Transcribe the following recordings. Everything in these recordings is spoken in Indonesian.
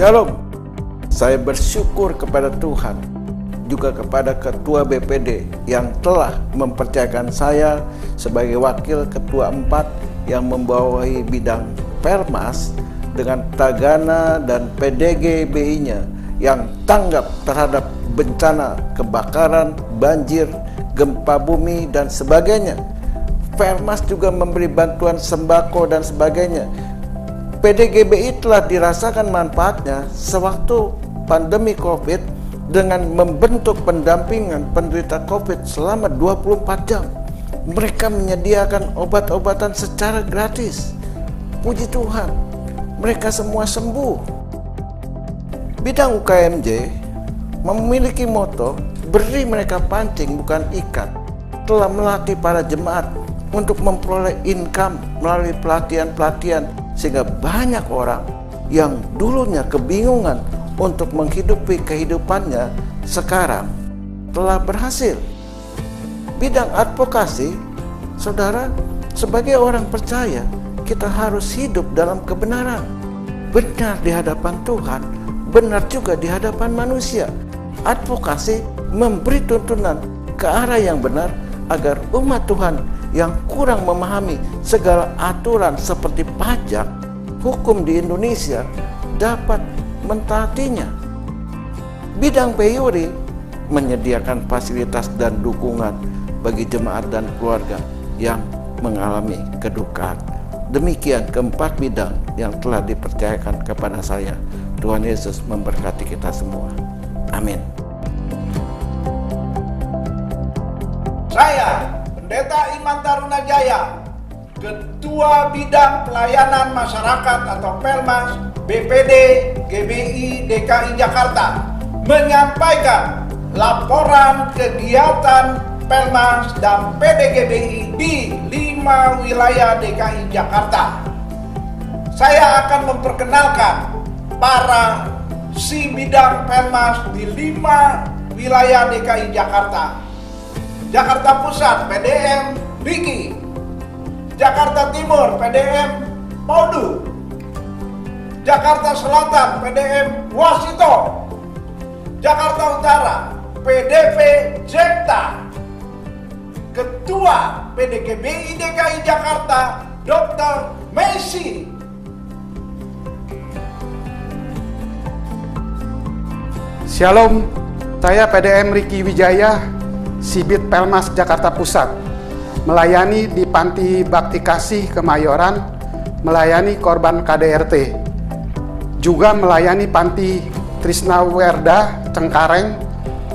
Shalom. Saya bersyukur kepada Tuhan, juga kepada Ketua BPD yang telah mempercayakan saya sebagai Wakil Ketua 4 yang membawahi bidang Permas dengan Tagana dan PDGBI-nya yang tanggap terhadap bencana kebakaran, banjir, gempa bumi, dan sebagainya. Permas juga memberi bantuan sembako dan sebagainya. PDGBI telah dirasakan manfaatnya sewaktu pandemi COVID dengan membentuk pendampingan penderita COVID selama 24 jam. Mereka menyediakan obat-obatan secara gratis. Puji Tuhan, mereka semua sembuh. Bidang UKMJ memiliki moto, beri mereka pancing bukan ikat. Telah melatih para jemaat untuk memperoleh income melalui pelatihan-pelatihan, sehingga banyak orang yang dulunya kebingungan untuk menghidupi kehidupannya sekarang telah berhasil. Bidang advokasi, saudara, sebagai orang percaya, kita harus hidup dalam kebenaran. Benar di hadapan Tuhan, benar juga di hadapan manusia. Advokasi memberi tuntunan ke arah yang benar agar umat Tuhan yang kurang memahami segala aturan seperti pajak, hukum di Indonesia dapat mentaatinya. Bidang PYURI menyediakan fasilitas dan dukungan bagi jemaat dan keluarga yang mengalami kedukaan. Demikian keempat bidang yang telah dipercayakan kepada saya. Tuhan Yesus memberkati kita semua. Amin. Saya, Pendeta Iman Tarunajaya, Ketua Bidang Pelayanan Masyarakat atau Permas BPD GBI DKI Jakarta, menyampaikan laporan kegiatan Permas dan PDGBI di 5 wilayah DKI Jakarta. Saya akan memperkenalkan para si bidang Permas di 5 wilayah DKI Jakarta. Jakarta Pusat PDM Riki, Jakarta Timur PDM Podu, Jakarta Selatan PDM Wasito, Jakarta Utara PDP Jepta, Ketua PDGBI DKI Jakarta Dr. Messi. Shalom, saya PDM Riki Wijaya, Sibit Pelmas Jakarta Pusat, melayani di Panti Bakti Kasih Kemayoran, melayani korban KDRT, juga melayani Panti Trisna Werda Cengkareng,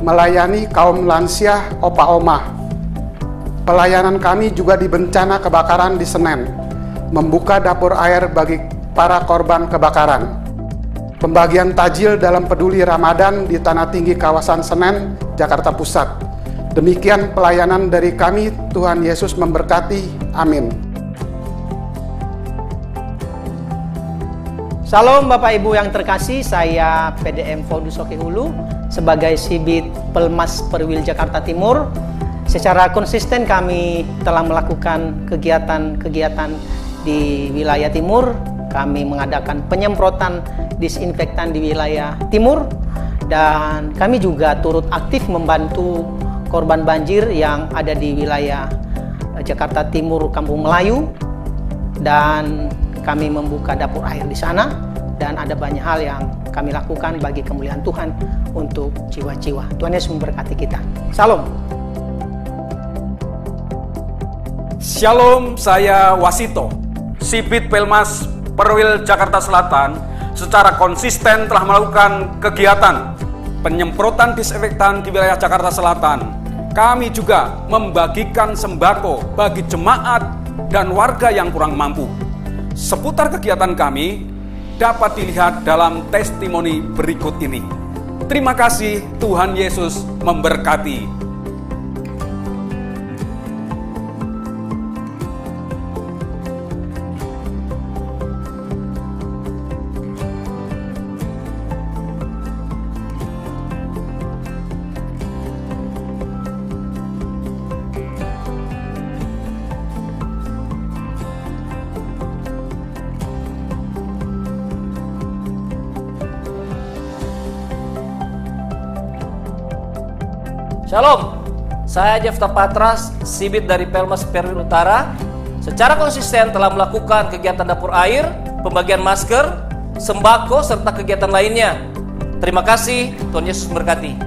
melayani kaum lansia opa-oma. Pelayanan kami juga di bencana kebakaran di Senen, membuka dapur air bagi para korban kebakaran. Pembagian tajil dalam peduli Ramadan di Tanah Tinggi kawasan Senen, Jakarta Pusat. Demikian pelayanan dari kami. Tuhan Yesus memberkati. Amin. Salam Bapak Ibu yang terkasih, saya PDM Fondus Oke Hulu sebagai Sibit Pelmas Perwil Jakarta Timur. Secara konsisten kami telah melakukan kegiatan-kegiatan di wilayah timur. Kami mengadakan penyemprotan disinfektan di wilayah timur, dan kami juga turut aktif membantu korban banjir yang ada di wilayah Jakarta Timur, Kampung Melayu, dan kami membuka dapur air di sana, dan ada banyak hal yang kami lakukan bagi kemuliaan Tuhan untuk jiwa-jiwa. Tuhan Yesus memberkati kita. Salam. Shalom, saya Wasito, Sibit Pelmas Perwil Jakarta Selatan, secara konsisten telah melakukan kegiatan penyemprotan disinfektan di wilayah Jakarta Selatan. Kami juga membagikan sembako bagi jemaat dan warga yang kurang mampu. Seputar kegiatan kami dapat dilihat dalam testimoni berikut ini. Terima kasih, Tuhan Yesus memberkati. Shalom, saya Jefta Patras, Sibit dari Pelmas Perwil Utara. Secara konsisten telah melakukan kegiatan dapur air, pembagian masker, sembako, serta kegiatan lainnya. Terima kasih, Tuhan Yesus memberkati.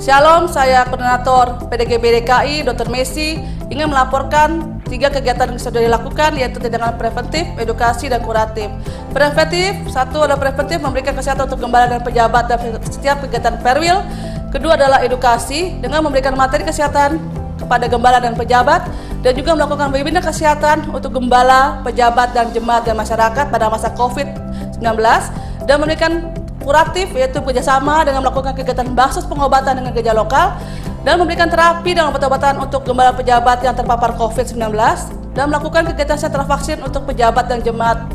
Shalom, saya Koordinator PDGB DKI, Dr. Messi, ingin melaporkan 3 kegiatan yang sudah dilakukan, yaitu tindakan preventif, edukasi, dan kuratif. Preventif, 1 adalah preventif memberikan kesehatan untuk gembala dan pejabat dalam setiap kegiatan Perwil. Kedua adalah edukasi dengan memberikan materi kesehatan kepada gembala dan pejabat, dan juga melakukan webinar kesehatan untuk gembala, pejabat, dan jemaat dan masyarakat pada masa COVID-19, dan memberikan kuratif, yaitu bekerjasama dengan melakukan kegiatan baksos pengobatan dengan gereja lokal, dan memberikan terapi dan obat-obatan untuk gembala pejabat yang terpapar COVID-19, dan melakukan kegiatan sentra vaksin untuk pejabat dan jemaat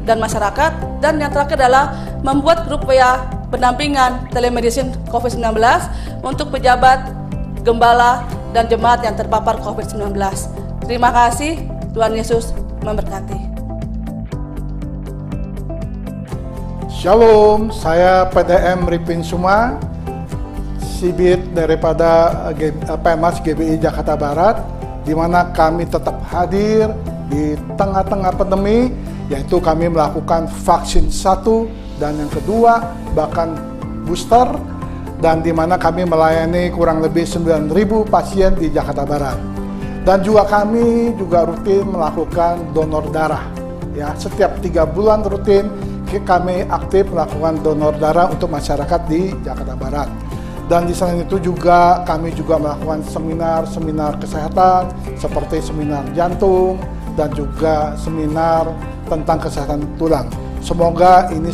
dan masyarakat. Dan yang terakhir adalah membuat grup WA pendampingan telemedicine COVID-19 untuk pejabat, gembala, dan jemaat yang terpapar COVID-19. Terima kasih, Tuhan Yesus memberkati. Shalom, saya PDM Ripin Suma, Sibit daripada Pelmas GBI Jakarta Barat, di mana kami tetap hadir di tengah-tengah pandemi, yaitu kami melakukan vaksin 1 dan yang kedua, bahkan booster, dan di mana kami melayani kurang lebih 9.000 pasien di Jakarta Barat. Dan juga kami juga rutin melakukan donor darah. Ya, setiap 3 bulan rutin kami aktif melakukan donor darah untuk masyarakat di Jakarta Barat. Dan di selain itu juga kami juga melakukan seminar kesehatan seperti seminar jantung dan juga seminar tentang kesehatan tulang. Semoga ini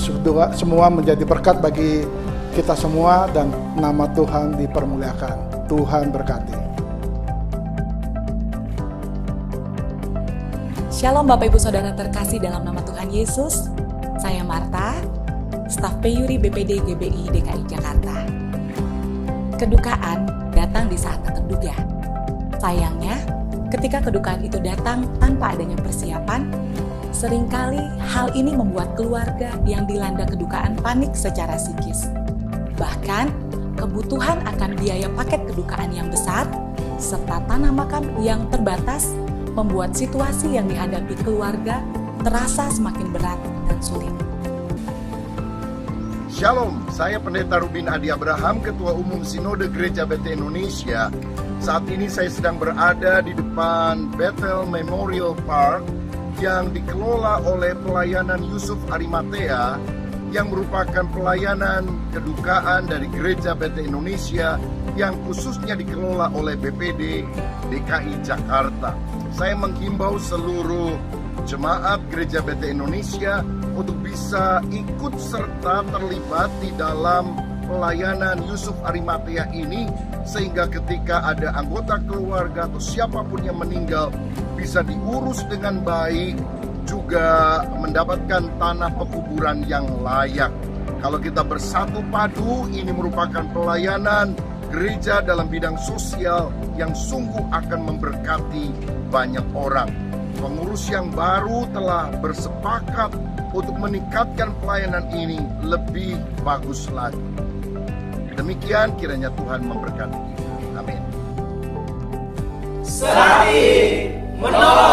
semua menjadi berkat bagi kita semua dan nama Tuhan dipermuliakan. Tuhan berkati. Shalom Bapak Ibu Saudara terkasih dalam nama Tuhan Yesus. Saya Marta, staf Peyuri BPD GBI DKI Jakarta. Kedukaan datang di saat tak terduga. Sayangnya, ketika kedukaan itu datang tanpa adanya persiapan, seringkali hal ini membuat keluarga yang dilanda kedukaan panik secara psikis. Bahkan, kebutuhan akan biaya paket kedukaan yang besar, serta tanah makam yang terbatas, membuat situasi yang dihadapi keluarga terasa semakin berat dan sulit. Shalom, saya Pendeta Rubin Adi Abraham, Ketua Umum Sinode Gereja Bethel Indonesia. Saat ini saya sedang berada di depan Bethel Memorial Park yang dikelola oleh pelayanan Yusuf Arimatea, yang merupakan pelayanan kedukaan dari Gereja Bethel Indonesia yang khususnya dikelola oleh BPD DKI Jakarta. Saya menghimbau seluruh jemaat Gereja Bethel Indonesia untuk bisa ikut serta terlibat di dalam pelayanan Yusuf Arimatea ini, sehingga ketika ada anggota keluarga atau siapapun yang meninggal bisa diurus dengan baik, juga mendapatkan tanah pekuburan yang layak. Kalau kita bersatu padu, ini merupakan pelayanan gereja dalam bidang sosial yang sungguh akan memberkati banyak orang. Pengurus yang baru telah bersepakat untuk meningkatkan pelayanan ini lebih bagus lagi. Demikian kiranya Tuhan memberkati kita. Amin. Sehati menolong